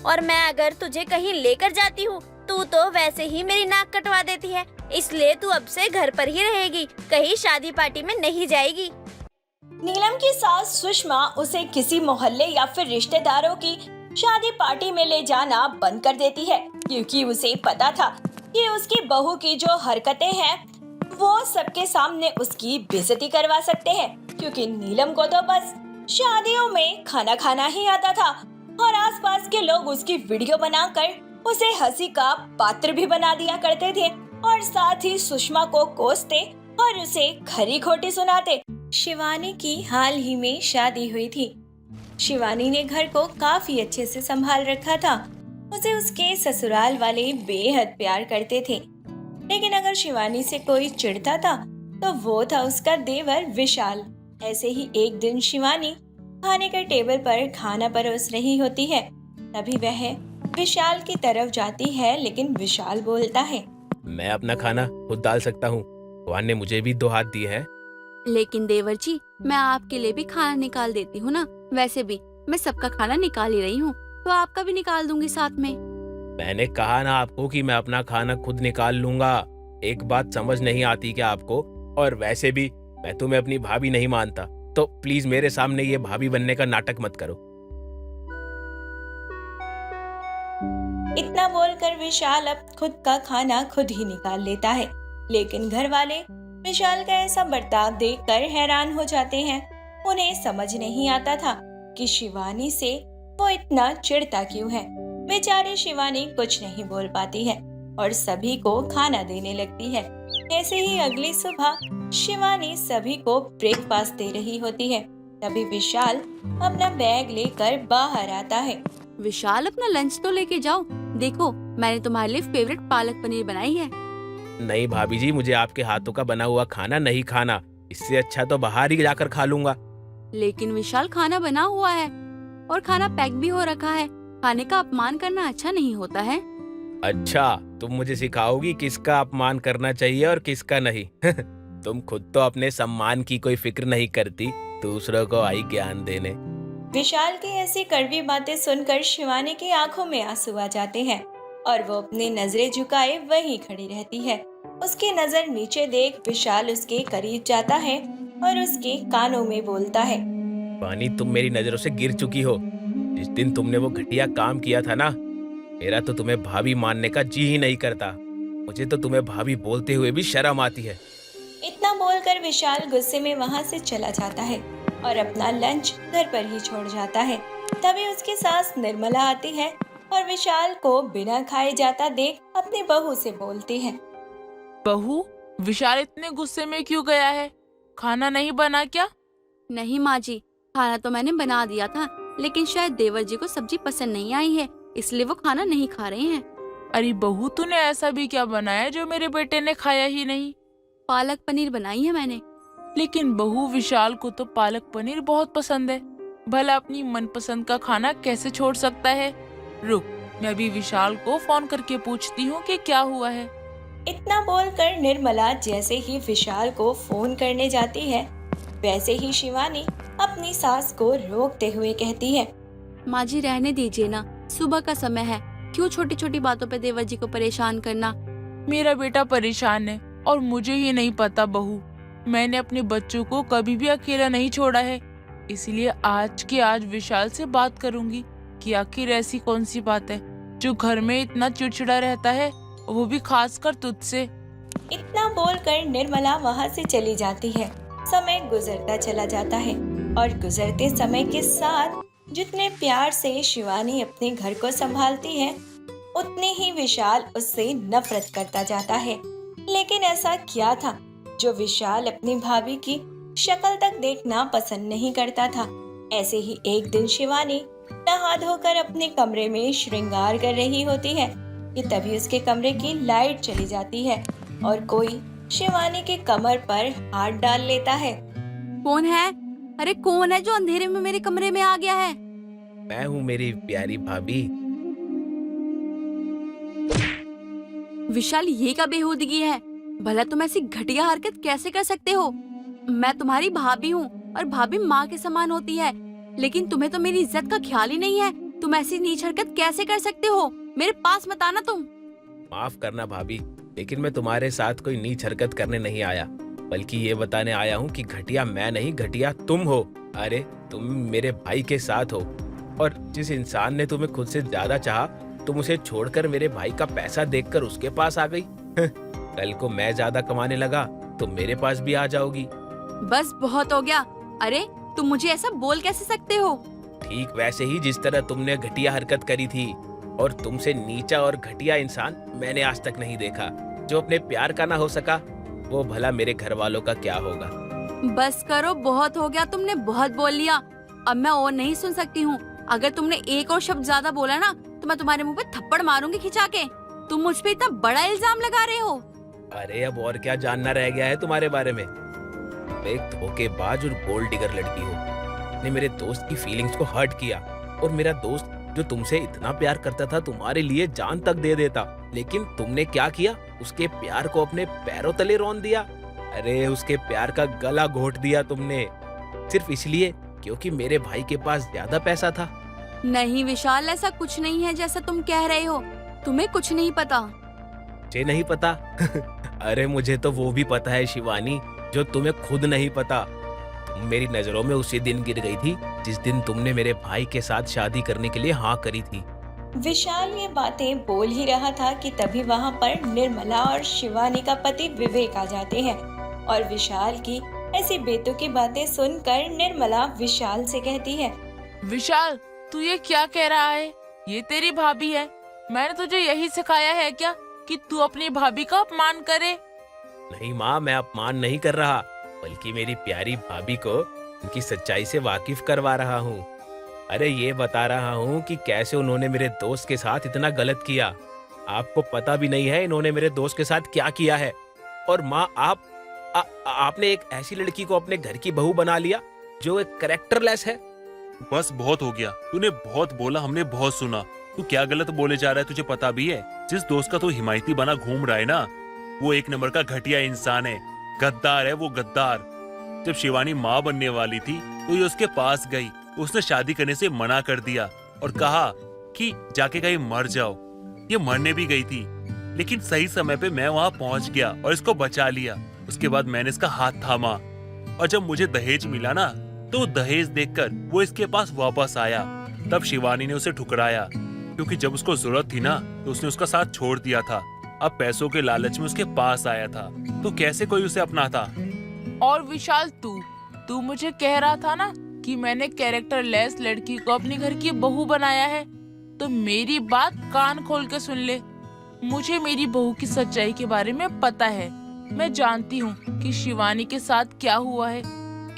और मैं अगर तुझे कहीं लेकर जाती हूँ तू तो वैसे ही मेरी नाक कटवा देती है, इसलिए तू अब से घर पर ही रहेगी, कहीं शादी पार्टी में नहीं जाएगी। नीलम की सास सुषमा उसे किसी मोहल्ले या फिर रिश्तेदारों की शादी पार्टी में ले जाना बंद कर देती है, क्योंकि उसे पता था कि उसकी बहू की जो हरकतें हैं वो सबके सामने उसकी बेइज्जती करवा सकते हैं। क्योंकि नीलम को तो बस शादियों में खाना खाना ही आता था और आसपास के लोग उसकी वीडियो बनाकर उसे हंसी का पात्र भी बना दिया करते थे। और साथ ही सुषमा को कोसते और उसे खरी खोटी सुनाते। शिवानी की हाल ही में शादी हुई थी। शिवानी ने घर को काफी अच्छे से संभाल रखा था। उसे उसके ससुराल वाले बेहद प्यार करते थे। लेकिन अगर शिवानी से कोई चिढ़ता था तो वो था उसका देवर विशाल। ऐसे ही एक दिन शिवानी खाने के टेबल पर खाना परोस रही होती है। तभी वह विशाल की तरफ जाती है, लेकिन विशाल बोलता है, मैं अपना खाना खुद डाल सकता हूँ। भगवान ने मुझे भी 2 हाथ दिए हैं। लेकिन देवर जी, मैं आपके लिए भी खाना निकाल देती हूँ ना। वैसे भी मैं सबका खाना निकाल ही रही हूँ, तो आपका भी निकाल दूंगी साथ में। मैंने कहा ना आपको कि मैं अपना खाना खुद निकाल लूंगा। एक बात समझ नहीं आती क्या आपको? और वैसे भी मैं तुम्हें अपनी भाभी नहीं मानता, तो प्लीज मेरे सामने ये भाभी बनने का नाटक मत करो। इतना बोलकर विशाल अब खुद का खाना खुद ही निकाल लेता है। लेकिन घर वाले विशाल का ऐसा बर्ताव देखकर हैरान हो जाते हैं। उन्हें समझ नहीं आता था कि शिवानी से वो इतना चिढ़ता क्यों है। बेचारी शिवानी कुछ नहीं बोल पाती है और सभी को खाना देने लगती है। ऐसे ही अगली सुबह शिवानी सभी को ब्रेकफास्ट दे रही होती है। तभी विशाल अपना बैग लेकर बाहर आता है। विशाल, अपना लंच तो लेके जाओ। देखो, मैंने तुम्हारे लिए फेवरेट पालक पनीर बनाई है। नहीं भाभी जी, मुझे आपके हाथों का बना हुआ खाना नहीं खाना। इससे अच्छा तो बाहर ही जाकर खा लूंगा। लेकिन विशाल, खाना बना हुआ है और खाना पैक भी हो रखा है। खाने का अपमान करना अच्छा नहीं होता है। अच्छा, तुम मुझे सिखाओगी किसका अपमान करना चाहिए और किसका नहीं। तुम खुद तो अपने सम्मान की कोई फिक्र नहीं करती, दूसरों को आई ज्ञान देने। विशाल की ऐसी कड़वी बातें सुनकर शिवानी की आंखों में आंसू आ जाते हैं और वो अपनी नजरें झुकाए वहीं खड़ी रहती है। उसकी नजर नीचे देख विशाल उसके करीब जाता है और उसके कानों में बोलता है, पानी, तुम मेरी नजरों से गिर चुकी हो। जिस दिन तुमने वो घटिया काम किया था ना, मेरा तो तुम्हें भाभी मानने का जी ही नहीं करता। मुझे तो तुम्हें भाभी बोलते हुए भी शर्म आती है। इतना बोलकर विशाल गुस्से में वहाँ से चला जाता है और अपना लंच घर पर ही छोड़ जाता है। तभी उसकी सास निर्मला आती है और विशाल को बिना खाए जाता देख अपनी बहू से बोलती है, बहू, विशाल इतने गुस्से में क्यों गया है? खाना नहीं बना क्या? नहीं माँ जी, खाना तो मैंने बना दिया था, लेकिन शायद देवर जी को सब्जी पसंद नहीं आई है, इसलिए वो खाना नहीं खा रहे हैं। अरे बहू, तूने ऐसा भी क्या बनाया जो मेरे बेटे ने खाया ही नहीं? पालक पनीर बनाई है मैंने। लेकिन बहू, विशाल को तो पालक पनीर बहुत पसंद है। भला अपनी मनपसंद का खाना कैसे छोड़ सकता है? रुक, मैं अभी विशाल को फोन करके पूछती हूँ कि क्या हुआ है। इतना बोलकर निर्मला जैसे ही विशाल को फोन करने जाती है, वैसे ही शिवानी अपनी सास को रोकते हुए कहती है, माँ जी, रहने दीजिए ना, सुबह का समय है, क्यों छोटी छोटी बातों पे देवर जी को परेशान करना। मेरा बेटा परेशान है और मुझे ही नहीं पता बहू। मैंने अपने बच्चों को कभी भी अकेला नहीं छोड़ा है, इसलिए आज के आज विशाल से बात करूंगी कि आखिर ऐसी कौन सी बात है जो घर में इतना चिड़चिड़ा रहता है, वो भी खासकर तुझसे। इतना बोलकर निर्मला वहाँ से चली जाती है। समय गुजरता चला जाता है और गुजरते समय के साथ जितने प्यार से शिवानी अपने घर को संभालती है, उतने ही विशाल उससे नफरत करता जाता है। लेकिन ऐसा क्या था जो विशाल अपनी भाभी की शक्ल तक देखना पसंद नहीं करता था। ऐसे ही एक दिन शिवानी नहा धोकर अपने कमरे में श्रृंगार कर रही होती है कि तभी उसके कमरे की लाइट चली जाती है और कोई शिवानी के कमर पर हाथ डाल लेता है। कौन है? अरे कौन है जो अंधेरे में मेरे कमरे में आ गया है? मैं हूँ मेरी प्यारी भाभी। विशाल, ये क्या बेहूदगी है? भला तुम ऐसी घटिया हरकत कैसे कर सकते हो? मैं तुम्हारी भाभी हूँ और भाभी माँ के समान होती है, लेकिन तुम्हें तो मेरी इज्जत का ख्याल ही नहीं है। तुम ऐसी नीच हरकत कैसे कर सकते हो? मेरे पास मत आना तुम। माफ करना भाभी, लेकिन मैं तुम्हारे साथ कोई नीच हरकत करने नहीं आया, बल्कि ये बताने आया हूँ कि घटिया मैं नहीं, घटिया तुम हो। अरे तुम मेरे भाई के साथ हो और जिस इंसान ने तुम्हें खुद से ज्यादा चाहा, तुम उसे छोड़कर मेरे भाई का पैसा देखकर उसके पास आ गई। कल को मैं ज्यादा कमाने लगा तो मेरे पास भी आ जाओगी। बस बहुत हो गया। अरे तुम मुझे ऐसा बोल कैसे सकते हो? ठीक वैसे ही जिस तरह तुमने घटिया हरकत करी थी, और तुमसे नीचा और घटिया इंसान मैंने आज तक नहीं देखा। जो अपने प्यार का ना हो सका, वो भला मेरे घर वालों का क्या होगा। बस करो, बहुत हो गया, तुमने बहुत बोल लिया। अब मैं और नहीं सुन सकती हूँ। अगर तुमने एक और शब्द ज्यादा बोला ना तो मैं तुम्हारे मुंह पे थप्पड़ मारूंगी खिंचा के। तुम मुझ पे इतना बड़ा इल्जाम लगा रहे हो। अरे अब और क्या जानना रह गया है तुम्हारे बारे में। एक धोखेबाज और गोल्ड डिगर लड़की हो, ने मेरे दोस्त की फीलिंग्स को हर्ट किया, और मेरा दोस्त जो तुमसे इतना प्यार करता था तुम्हारे लिए जान तक दे देता, लेकिन तुमने क्या किया, उसके प्यार को अपने पैरों तले रौंद दिया। अरे उसके प्यार का गला घोट दिया तुमने, सिर्फ इसलिए क्योंकि मेरे भाई के पास ज्यादा पैसा था। नहीं विशाल, ऐसा कुछ नहीं है जैसा तुम कह रहे हो। तुम्हें कुछ नहीं पता। मुझे नहीं पता? अरे मुझे तो वो भी पता है शिवानी, जो तुम्हें खुद नहीं पता। तुम मेरी नजरों में उसी दिन गिर गई थी जिस दिन तुमने मेरे भाई के साथ शादी करने के लिए हाँ करी थी। विशाल ये बातें बोल ही रहा था कि तभी वहाँ पर निर्मला और शिवानी का पति विवेक आ जाते हैं, और विशाल की ऐसी बेतुकी बातें सुनकर निर्मला विशाल से कहती है, विशाल तू ये क्या कह रहा है? ये तेरी भाभी है। मैंने तुझे यही सिखाया है क्या कि तू अपनी भाभी का अपमान करे? नहीं माँ, मैं अपमान नहीं कर रहा, बल्कि मेरी प्यारी भाभी को उनकी सच्चाई से वाकिफ करवा रहा हूँ। अरे ये बता रहा हूँ कि कैसे उन्होंने मेरे दोस्त के साथ इतना गलत किया। आपको पता भी नहीं है इन्होंने मेरे दोस्त के साथ क्या किया है। और माँ, आपने एक ऐसी लड़की को अपने घर की बहू बना लिया जो एक कैरेक्टरलेस है। बस बहुत हो गया, तूने बहुत बोला, हमने बहुत सुना। तू क्या गलत बोले जा रहा है तुझे पता भी है? जिस दोस्त का तू हिमायती बना घूम रहा है ना, वो एक नंबर का घटिया इंसान है, गद्दार है वो, गद्दार। जब शिवानी माँ बनने वाली थी तो ये उसके पास गई, उसने शादी करने से मना कर दिया और कहा कि जाके कहीं मर जाओ। ये मरने भी गई थी, लेकिन सही समय पे मैं वहाँ पहुँच गया और इसको बचा लिया। उसके बाद मैंने इसका हाथ थामा, और जब मुझे दहेज मिला ना तो दहेज देखकर वो इसके पास वापस आया। तब शिवानी ने उसे ठुकराया, क्योंकि जब उसको जरूरत थी ना तो उसने उसका साथ छोड़ दिया था। अब पैसों के लालच में उसके पास आया था, तो कैसे कोई उसे अपनाता? और विशाल तू मुझे कह रहा था ना कि मैंने कैरेक्टरलेस लड़की को अपनी घर की बहू बनाया है, तो मेरी बात कान खोल के सुन ले। मुझे मेरी बहू की सच्चाई के बारे में पता है। मैं जानती हूँ कि शिवानी के साथ क्या हुआ है,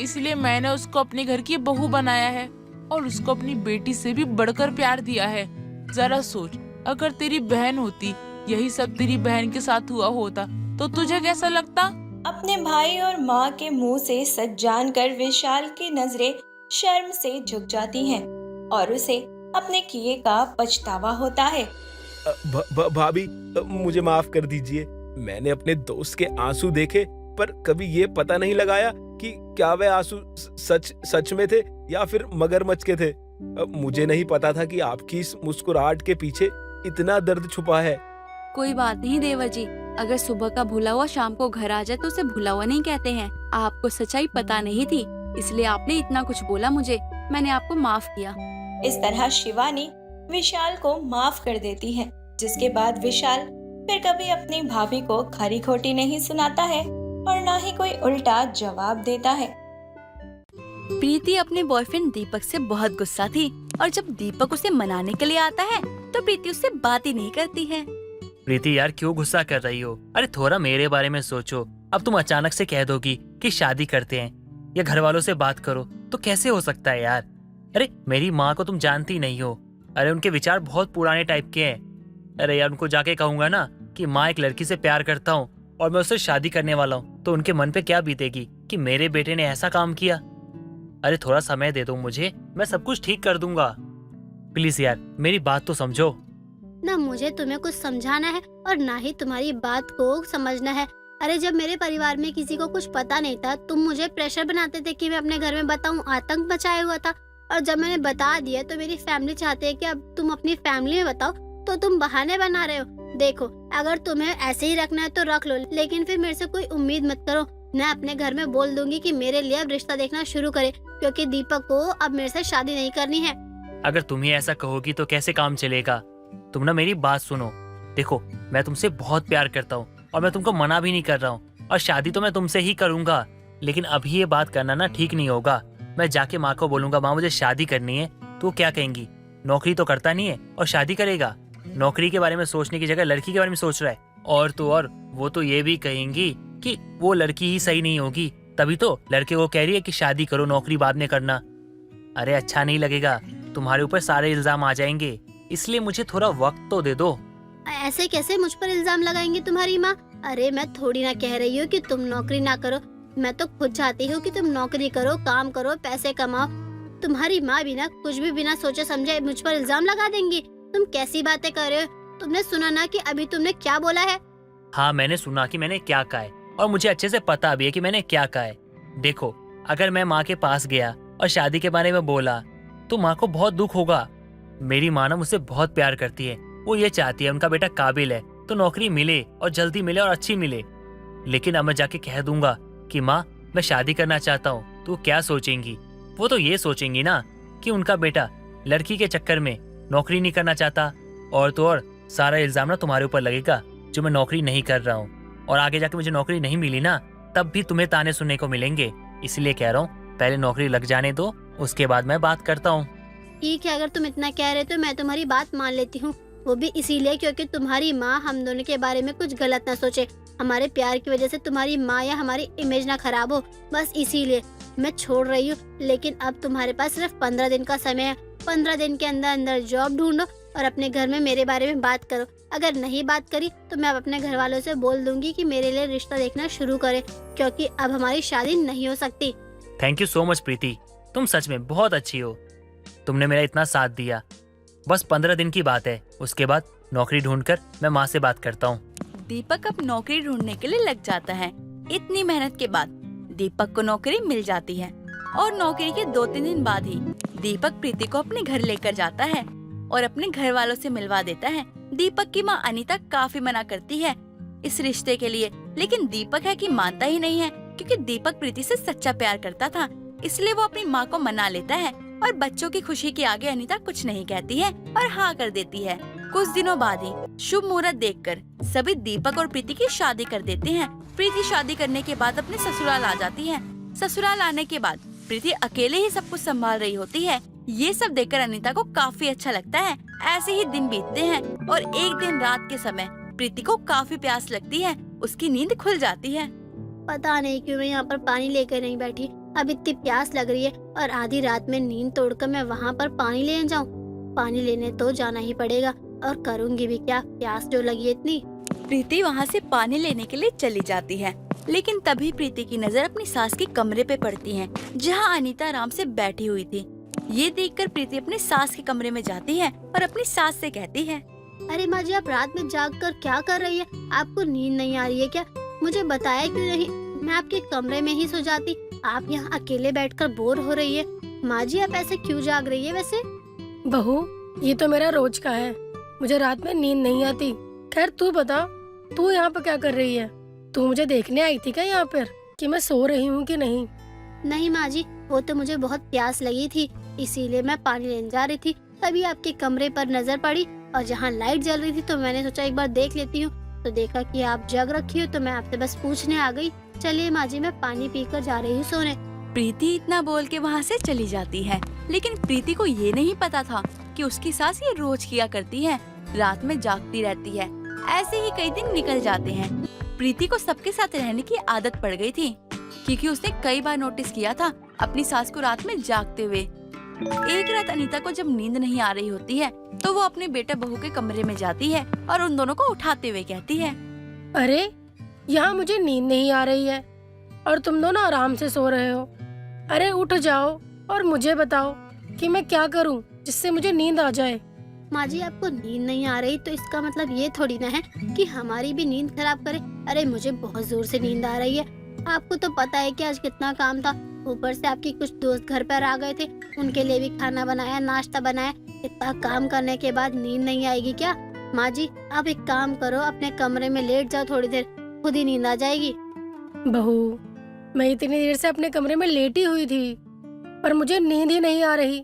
इसलिए मैंने उसको अपने घर की बहू बनाया है और उसको अपनी बेटी से भी बढ़कर प्यार दिया है। जरा सोच, अगर तेरी बहन होती, यही सब तेरी बहन के साथ हुआ होता, तो तुझे कैसा लगता? अपने भाई और माँ के मुंह से सच जानकर विशाल की नजरें शर्म से झुक जाती हैं और उसे अपने किए का पछतावा होता है। भाभी, मुझे माफ कर दीजिए। मैंने अपने दोस्त के आंसू देखे, पर कभी ये पता नहीं लगाया कि क्या वे आंसू सच में थे या फिर मगरमच्छ के थे। मुझे नहीं पता था कि आपकी इस मुस्कुराहट के पीछे इतना दर्द छुपा है। कोई बात नहीं देवर जी, अगर सुबह का भूला हुआ शाम को घर आ जाए तो उसे भूला हुआ नहीं कहते हैं। आपको सच्चाई पता नहीं थी, इसलिए आपने इतना कुछ बोला मुझे, मैंने आपको माफ किया। इस तरह शिवानी विशाल को माफ कर देती है, जिसके बाद विशाल फिर कभी अपनी भाभी को खरी खोटी नहीं सुनाता है और न ही कोई उल्टा जवाब देता है। प्रीति अपने बॉयफ्रेंड दीपक से बहुत गुस्सा थी, और जब दीपक उसे मनाने के लिए आता है तो प्रीति उससे बात ही नहीं करती है। प्रीति यार, क्यों गुस्सा कर रही हो? अरे थोड़ा मेरे बारे में सोचो। अब तुम अचानक से कह दोगी कि शादी करते हैं या घर वालों से बात करो, तो कैसे हो सकता है यार? अरे मेरी माँ को तुम जानती नहीं हो। अरे उनके विचार बहुत पुराने टाइप के हैं। अरे यार, उनको जाके कहूंगा ना कि माँ एक लड़की से प्यार करता हूँ और मैं उससे शादी करने वाला हूँ, तो उनके मन पे क्या बीतेगी कि मेरे बेटे ने ऐसा काम किया। अरे थोड़ा समय दे दो मुझे, मैं सब कुछ ठीक कर दूंगा। प्लीज यार, मेरी बात तो समझो। ना मुझे तुम्हें कुछ समझाना है और ना ही तुम्हारी बात को समझना है। अरे जब मेरे परिवार में किसी को कुछ पता नहीं था, तुम मुझे प्रेशर बनाते थे कि मैं अपने घर में बताऊं, आतंक मचाया हुआ था। और जब मैंने बता दिया तो मेरी फैमिली चाहती है कि अब तुम अपनी फैमिली में बताओ, तो तुम बहाने बना रहे हो। देखो, अगर तुम्हें ऐसे ही रखना है तो रख लो, लेकिन फिर मेरे से कोई उम्मीद मत करो। मैं अपने घर में बोल दूंगी कि मेरे लिए अब रिश्ता देखना शुरू करे, क्योंकि दीपक को अब मेरे से शादी नहीं करनी है। अगर तुम ही ऐसा कहोगी तो कैसे काम चलेगा? तुम ना मेरी बात सुनो। देखो, मैं तुमसे बहुत प्यार करता हूँ और मैं तुमको मना भी नहीं कर रहा हूँ, और शादी तो मैं तुमसे ही करूंगा, लेकिन अभी ये बात करना ना ठीक नहीं होगा। मैं जाके माँ को बोलूंगा, माँ मुझे शादी करनी है, तो क्या कहेंगी? नौकरी तो करता नहीं है और शादी करेगा? नौकरी के बारे में सोचने की जगह लड़की के बारे में सोच रहा है। और तो और वो तो ये भी कहेंगी कि वो लड़की ही सही नहीं होगी, तभी तो लड़के को कह रही है कि शादी करो, नौकरी बाद में करना। अरे अच्छा नहीं लगेगा, तुम्हारे ऊपर सारे इल्जाम आ जाएंगे, इसलिए मुझे थोड़ा वक्त तो दे दो। ऐसे कैसे मुझ पर इल्जाम लगाएंगी तुम्हारी माँ? अरे मैं थोड़ी ना कह रही हूँ कि तुम नौकरी ना करो, मैं तो खुद चाहती हूँ कि तुम नौकरी करो, काम करो, पैसे कमाओ। तुम्हारी माँ भी ना कुछ भी बिना सोचे समझे मुझ पर इल्जाम लगा देंगी। तुम कैसी बातें कर रहे हो? तुमने सुना ना कि अभी तुमने क्या बोला है? हाँ मैंने सुना कि मैंने क्या कहा है, और मुझे अच्छे से पता भी है कि मैंने क्या कहा है। देखो, अगर मैं माँ के पास गया और शादी के बारे में बोला तो माँ को बहुत दुख होगा। मेरी माँ ना मुझसे बहुत प्यार करती है, वो ये चाहती है उनका बेटा काबिल है तो नौकरी मिले और जल्दी मिले और अच्छी मिले। लेकिन अब मैं जाके कह दूंगा कि माँ मैं शादी करना चाहता हूँ, तो क्या सोचेंगी? वो तो ये सोचेंगी ना कि उनका बेटा लड़की के चक्कर में नौकरी नहीं करना चाहता, और तो और सारा इल्जाम ना तुम्हारे ऊपर लगेगा जो मैं नौकरी नहीं कर रहा हूँ, और आगे जाके मुझे नौकरी नहीं मिली ना तब भी तुम्हें ताने सुनने को मिलेंगे। इसलिए कह रहा हूँ पहले नौकरी लग जाने दो, उसके बाद मैं बात करता हूँ। ठीक है, अगर तुम इतना कह रहे तो मैं तुम्हारी बात मान लेती हूँ, वो भी इसीलिए क्योंकि तुम्हारी माँ हम दोनों के बारे में कुछ गलत ना सोचे, हमारे प्यार की वजह से तुम्हारी माँ या हमारी इमेज ना खराब हो, बस इसीलिए मैं छोड़ रही हूँ। लेकिन अब तुम्हारे पास सिर्फ 15 दिन का समय है, 15 दिन के अंदर अंदर जॉब ढूंढो और अपने घर में मेरे बारे में बात करो। अगर नहीं बात करी तो मैं अब अपने घर वालों से बोल दूंगी कि मेरे लिए रिश्ता देखना शुरू करें, क्योंकि अब हमारी शादी नहीं हो सकती। थैंक यू सो मच प्रीति, तुम सच में बहुत अच्छी हो, तुमने मेरा इतना साथ दिया। बस 15 दिन की बात है, उसके बाद नौकरी ढूंढकर मैं माँ से बात करता हूँ। दीपक अब नौकरी ढूंढने के लिए लग जाता है। इतनी मेहनत के बाद दीपक को नौकरी मिल जाती है, और नौकरी के 2-3 दिन बाद ही दीपक प्रीति को अपने घर लेकर जाता है और अपने घर वालों से मिलवा देता है। दीपक की माँ अनीता काफी मना करती है इस रिश्ते के लिए, लेकिन दीपक है कि मानता ही नहीं है, क्योंकि दीपक प्रीति से सच्चा प्यार करता था, इसलिए वो अपनी माँ को मना लेता है। और बच्चों की खुशी के आगे अनीता कुछ नहीं कहती है और हाँ कर देती है। कुछ दिनों बाद ही शुभ मुहूर्त देखकर सभी दीपक और प्रीति की शादी कर देते हैं। प्रीति शादी करने के बाद अपने ससुराल आ जाती है। ससुराल आने के बाद प्रीति अकेले ही सब कुछ संभाल रही होती है। ये सब देखकर अनीता को काफी अच्छा लगता है। ऐसे ही दिन बीतते हैं और एक दिन रात के समय प्रीति को काफी प्यास लगती है, उसकी नींद खुल जाती है। पता नहीं क्यों मैं यहाँ पर पानी लेकर नहीं बैठी, अब इतनी प्यास लग रही है और आधी रात में नींद तोड़कर मैं वहाँ पर पानी लेने जाऊँ? पानी लेने तो जाना ही पड़ेगा, और करूँगी भी क्या, प्यास जो लगी है इतनी। प्रीति वहाँ से पानी लेने के लिए चली जाती है, लेकिन तभी प्रीति की नजर अपनी सास के कमरे पे पड़ती है, जहाँ अनीता आराम से बैठी हुई थी। ये देखकर प्रीति अपनी सास के कमरे में जाती है और अपनी सास से कहती है, अरे माँ जी, आप रात में जाग कर क्या कर रही है? आपको नींद नहीं आ रही है क्या? मुझे बताया क्यों नहीं? मैं आपके कमरे में ही सो जाती, आप यहाँ अकेले बैठकर बोर हो रही है। माँ जी, आप ऐसे क्यों जाग रही है वैसे? बहू, ये तो मेरा रोज का है, मुझे रात में नींद नहीं आती। खैर तू बता, तू यहाँ पर क्या कर रही है? तू मुझे देखने आई थी क्या यहाँ पर कि मैं सो रही हूँ कि नहीं? नहीं माँ जी, वो तो मुझे बहुत प्यास लगी थी, इसीलिए मैं पानी लेने जा रही थी। तभी आपके कमरे पर नजर पड़ी और जहाँ लाइट जल रही थी तो मैंने सोचा एक बार देख लेती हूँ, तो देखा कि आप जग रखी हो, तो मैं आपसे बस पूछने आ गई। चलिए माँ जी, मैं पानी पीकर जा रही हूँ सोने। प्रीति इतना बोल के वहाँ से चली जाती है, लेकिन प्रीति को ये नहीं पता था कि उसकी सास ये रोज किया करती है, रात में जागती रहती है। ऐसे ही कई दिन निकल जाते हैं। प्रीति को सबके साथ रहने की आदत पड़ गई थी, क्योंकि उसने कई बार नोटिस किया था अपनी सास को रात में जागते हुए। एक रात अनीता को जब नींद नहीं आ रही होती है तो वो अपने बेटा बहू के कमरे में जाती है और उन दोनों को उठाते हुए कहती है, अरे यहाँ मुझे नींद नहीं आ रही है और तुम दोनों आराम से सो रहे हो। अरे उठ जाओ और मुझे बताओ कि मैं क्या करूँ जिससे मुझे नींद आ जाए। माँ जी, आपको नींद नहीं आ रही तो इसका मतलब ये थोड़ी ना है कि हमारी भी नींद खराब करे। अरे मुझे बहुत जोर से नींद आ रही है, आपको तो पता है कि आज कितना काम था, ऊपर से आपके कुछ दोस्त घर पर आ गए थे, उनके लिए भी खाना बनाया, नाश्ता बनाया। इतना काम करने के बाद नींद नहीं आएगी क्या? माँ जी, आप एक काम करो, अपने कमरे में लेट जाओ थोड़ी देर, खुद ही नींद आ जाएगी। बहू, मैं इतनी देर से अपने कमरे में लेटी हुई थी पर मुझे नींद ही नहीं आ रही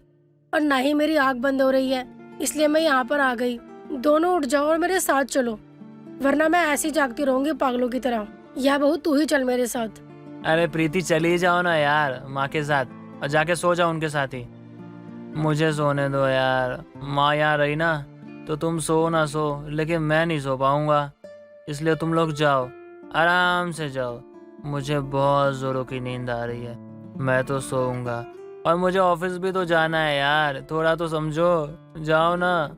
और ना ही मेरी आँख बंद हो रही है, इसलिए मैं यहाँ पर आ गई। दोनों उठ जाओ और मेरे साथ चलो, वरना मैं ऐसी जागती रहूंगी पागलों की तरह। या बहू, तू ही चल मेरे साथ। अरे प्रीति, चली जाओ ना यार माँ के साथ और जाके सो जाओ उनके साथ ही। मुझे सोने दो यार, माँ यहाँ रही ना तो तुम सो ना सो, लेकिन मैं नहीं सो पाऊंगा, इसलिए तुम लोग जाओ, आराम से जाओ। मुझे बहुत जोरों की नींद आ रही है, मैं तो सोऊंगा। और मुझे ऑफिस भी तो जाना है यार, थोड़ा तो समझो। जाओ ना,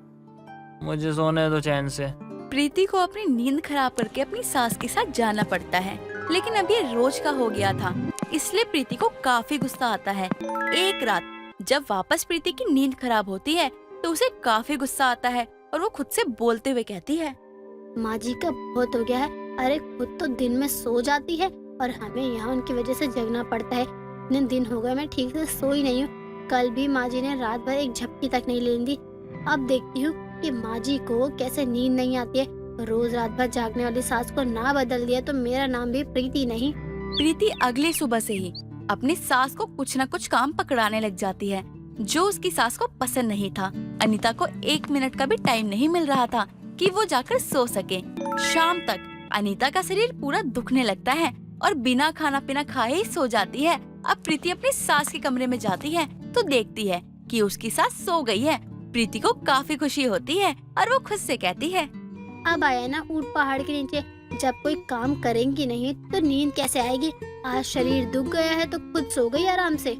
मुझे सोने दो चैन से। प्रीति को अपनी नींद खराब करके अपनी सास के साथ जाना पड़ता है, लेकिन अब ये रोज का हो गया था, इसलिए प्रीति को काफी गुस्सा आता है। एक रात जब वापस प्रीति की नींद खराब होती है तो उसे काफी गुस्सा आता है और वो खुद से बोलते हुए कहती है, माँ जी का बहुत हो गया है। अरे खुद तो दिन में सो जाती है और हमें यहाँ उनकी वजह से जगना पड़ता है। इतने दिन हो गए मैं ठीक से सोई नहीं हूँ। कल भी माँ जी ने रात भर एक झपकी तक नहीं लेने दी। अब देखती हूँ कि माँ जी को कैसे नींद नहीं आती है। रोज रात भर जागने वाली सास को ना बदल दिया तो मेरा नाम भी प्रीति नहीं। प्रीति अगली सुबह से ही अपनी सास को कुछ न कुछ काम पकड़ाने लग जाती है, जो उसकी सास को पसंद नहीं था। अनीता को 1 मिनट का भी टाइम नहीं मिल रहा था कि वो जाकर सो सके। शाम तक अनीता का शरीर पूरा दुखने लगता है और बिना खाना पीना खाए ही सो जाती है। अब प्रीति अपनी सास के कमरे में जाती है तो देखती है कि उसकी सास सो गई है। प्रीति को काफी खुशी होती है और वो खुद से कहती है, अब आया ना ऊंट पहाड़ के नीचे। जब कोई काम करेंगी नहीं तो नींद कैसे आएगी। आज शरीर दुख गया है तो खुद सो गई आराम से।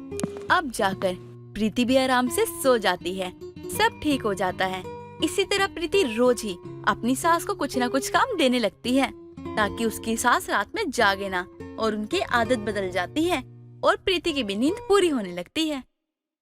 अब जाकर प्रीति भी आराम से सो जाती है, सब ठीक हो जाता है। इसी तरह प्रीति रोज ही अपनी सास को कुछ न कुछ काम देने लगती है ताकि उसकी सास रात में जागे ना, और उनकी आदत बदल जाती है और प्रीति की भी नींद पूरी होने लगती है।